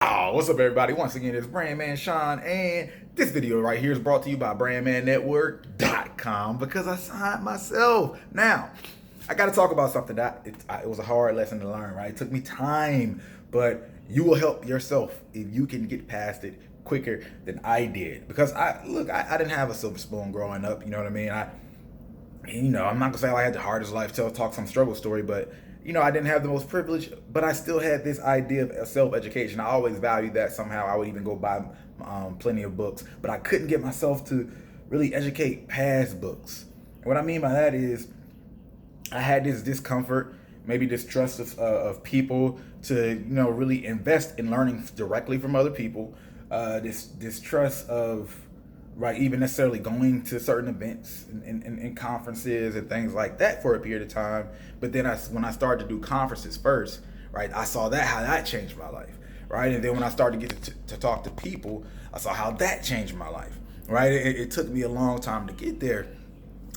Oh, what's up, everybody? Once again, it's Brandman Sean, and this video right here is brought to you by BrandmanNetwork.com because I signed myself. Now, I got to talk about something that it was a hard lesson to learn, right? It took me time, but you will help yourself if you can get past it quicker than I did. Because I didn't have a silver spoon growing up, you know what I mean? I'm not gonna say I had the hardest life, talk some struggle story, but I didn't have the most privilege, but I still had this idea of self-education. I always valued that somehow. I would even go buy plenty of books, but I couldn't get myself to really educate past books. And what I mean by that is I had this discomfort, maybe distrust of people to really invest in learning directly from other people. This distrust of right, even necessarily going to certain events and conferences and things like that for a period of time. But then when I started to do conferences first, right, I saw how that changed my life, right? And then when I started to get to talk to people, I saw how that changed my life, right? It took me a long time to get there.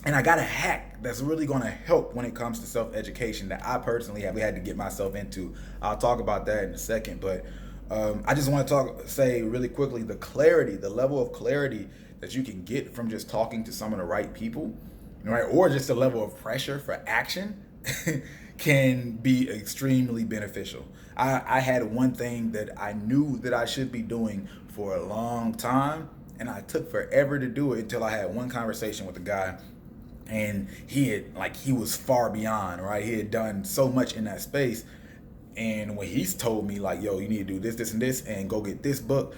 And I got a hack that's really going to help when it comes to self-education that I personally have had to get myself into. I'll talk about that in a second, but I just want to say really quickly the level of clarity that you can get from just talking to some of the right people, right? Or just a level of pressure for action can be extremely beneficial. I had one thing that I knew that I should be doing for a long time, and I took forever to do it until I had one conversation with a guy, and he was far beyond, right? He had done so much in that space. And when he's told me like, yo, you need to do this, this, and this, and go get this book,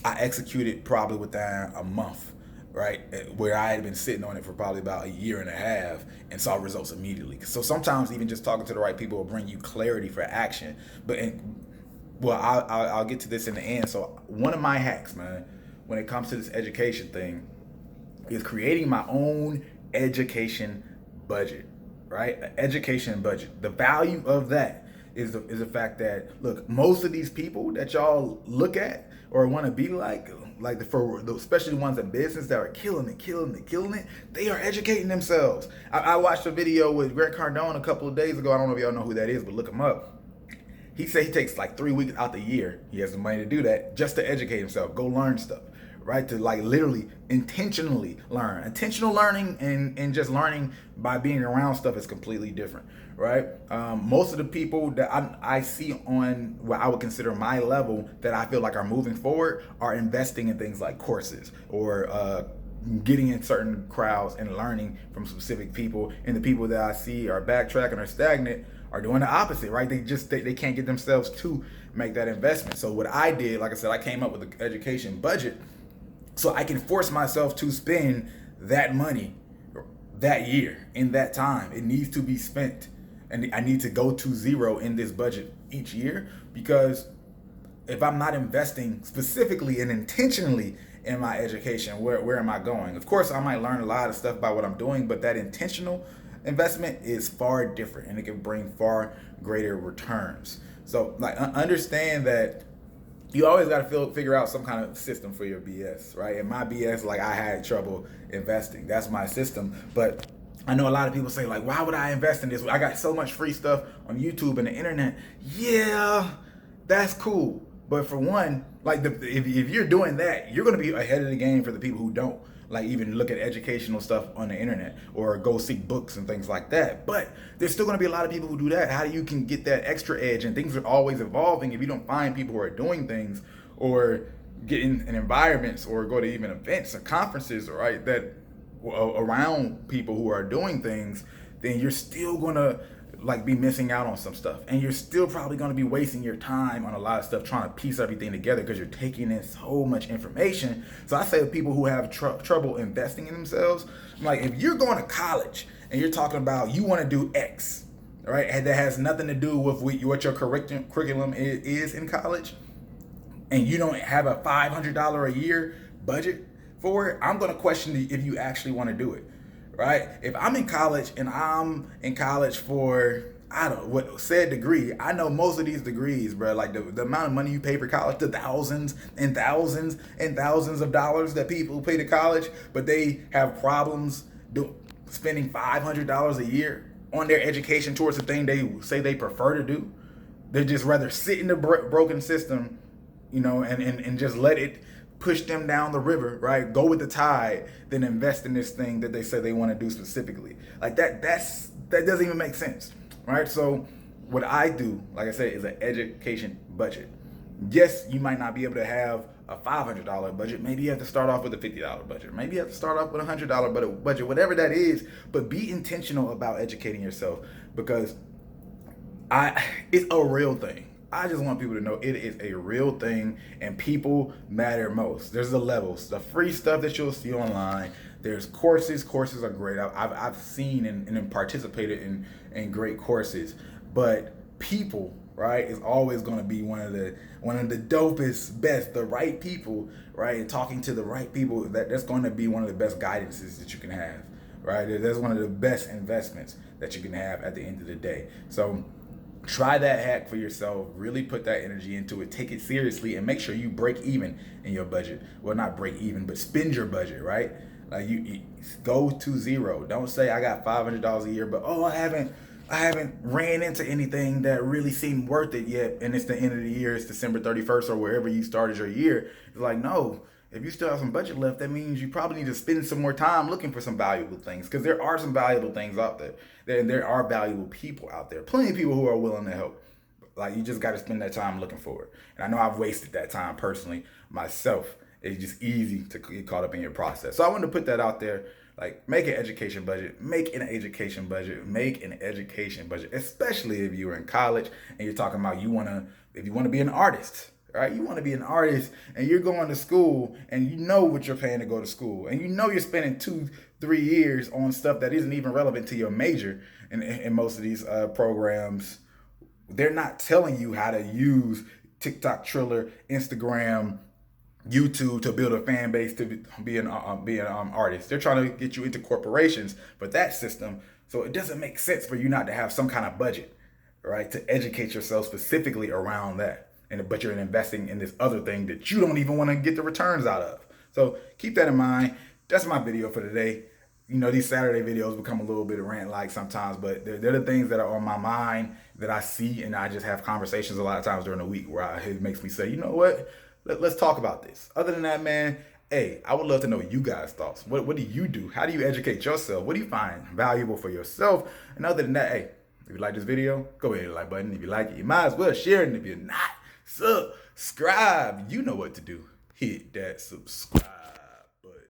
I executed probably within a month, right? Where I had been sitting on it for probably about a year and a half and saw results immediately. So sometimes even just talking to the right people will bring you clarity for action. I'll get to this in the end. So one of my hacks, man, when it comes to this education thing, is creating my own education budget, right? An education budget. The value of that is the fact that, look, most of these people that y'all look at or want to be especially the ones in business that are killing it, they are educating themselves. I watched a video with Grant Cardone a couple of days ago. I don't know if y'all know who that is, but look him up. He said he takes like 3 weeks out the year. He has the money to do that just to educate himself, go learn stuff, right? To like literally intentionally learn. Intentional learning and just learning by being around stuff is completely different, right? Most of the people that I see on what I would consider my level that I feel like are moving forward are investing in things like courses or getting in certain crowds and learning from specific people. And the people that I see are backtracking or stagnant are doing the opposite, right? They can't get themselves to make that investment. So what I did, like I said, I came up with an education budget so I can force myself to spend that money that year in that time. It needs to be spent, and I need to go to zero in this budget each year, because if I'm not investing specifically and intentionally in my education, where am I going? Of course, I might learn a lot of stuff about what I'm doing, but that intentional investment is far different and it can bring far greater returns. So like understand that you always got to figure out some kind of system for your BS, right? And my BS, like, I had trouble investing. That's my system. But I know a lot of people say, like, why would I invest in this? I got so much free stuff on YouTube and the internet. Yeah, that's cool. But for one, like, if you're doing that, you're going to be ahead of the game for the people who don't. Like, even look at educational stuff on the internet or go seek books and things like that. But there's still going to be a lot of people who do that. How you can get that extra edge, and things are always evolving. If you don't find people who are doing things or get in environments or go to even events or conferences, right, that around people who are doing things, then you're still going to like be missing out on some stuff, and you're still probably going to be wasting your time on a lot of stuff trying to piece everything together because you're taking in so much information. So I say to people who have trouble investing in themselves, I'm like, if you're going to college and you're talking about you want to do X, right, and that has nothing to do with what your curriculum is in college, and you don't have a $500 a year budget for it, I'm going to question if you actually want to do it. Right? If I'm in college and I'm in college for, I don't know, what said degree, I know most of these degrees, bro, like the amount of money you pay for college, the thousands and thousands and thousands of dollars that people pay to college, but they have problems spending $500 a year on their education towards the thing they say they prefer to do. They just rather sit in the broken system and just let it push them down the river, right? Go with the tide, then invest in this thing that they say they want to do specifically. Like that doesn't even make sense, right? So what I do, like I said, is an education budget. Yes, you might not be able to have a $500 budget. Maybe you have to start off with a $50 budget. Maybe you have to start off with a $100 budget, whatever that is. But be intentional about educating yourself, because it's a real thing. I just want people to know it is a real thing, and people matter most. There's the levels, the free stuff that you'll see online. There's courses. Courses are great. I've seen and participated in great courses, but people, right, is always going to be one of the dopest, best, the right people, right, and talking to the right people. That's going to be one of the best guidances that you can have, right? That's one of the best investments that you can have at the end of the day. So try that hack for yourself. Really put that energy into it. Take it seriously, and make sure you break even in your budget. Well, not break even, but spend your budget, right? Like you go to zero. Don't say I got $500 a year, but I haven't ran into anything that really seemed worth it yet, and it's the end of the year. It's December 31st or wherever you started your year. It's like, no. If you still have some budget left, that means you probably need to spend some more time looking for some valuable things, because there are some valuable things out there. There are valuable people out there. Plenty of people who are willing to help. Like, you just got to spend that time looking for it. And I know I've wasted that time personally myself. It's just easy to get caught up in your process. So I wanted to put that out there. Like, make an education budget. Make an education budget. Make an education budget. Especially if you're in college and you're talking about if you want to be an artist. Right? You want to be an artist and you're going to school, and you know what you're paying to go to school, and you know you're spending 2-3 years on stuff that isn't even relevant to your major. In most of these programs, they're not telling you how to use TikTok, Triller, Instagram, YouTube to build a fan base to be an artist. They're trying to get you into corporations for that system. So it doesn't make sense for you not to have some kind of budget, right, to educate yourself specifically around that. But you're investing in this other thing that you don't even want to get the returns out of. So keep that in mind. That's my video for today. These Saturday videos become a little bit of rant-like sometimes, but they're the things that are on my mind that I see, and I just have conversations a lot of times during the week where it makes me say, you know what? Let's talk about this. Other than that, man, hey, I would love to know you guys' thoughts. What do you do? How do you educate yourself? What do you find valuable for yourself? And other than that, hey, if you like this video, go ahead and hit the like button. If you like it, you might as well share it. And if you're not, subscribe. You know what to do. Hit that subscribe.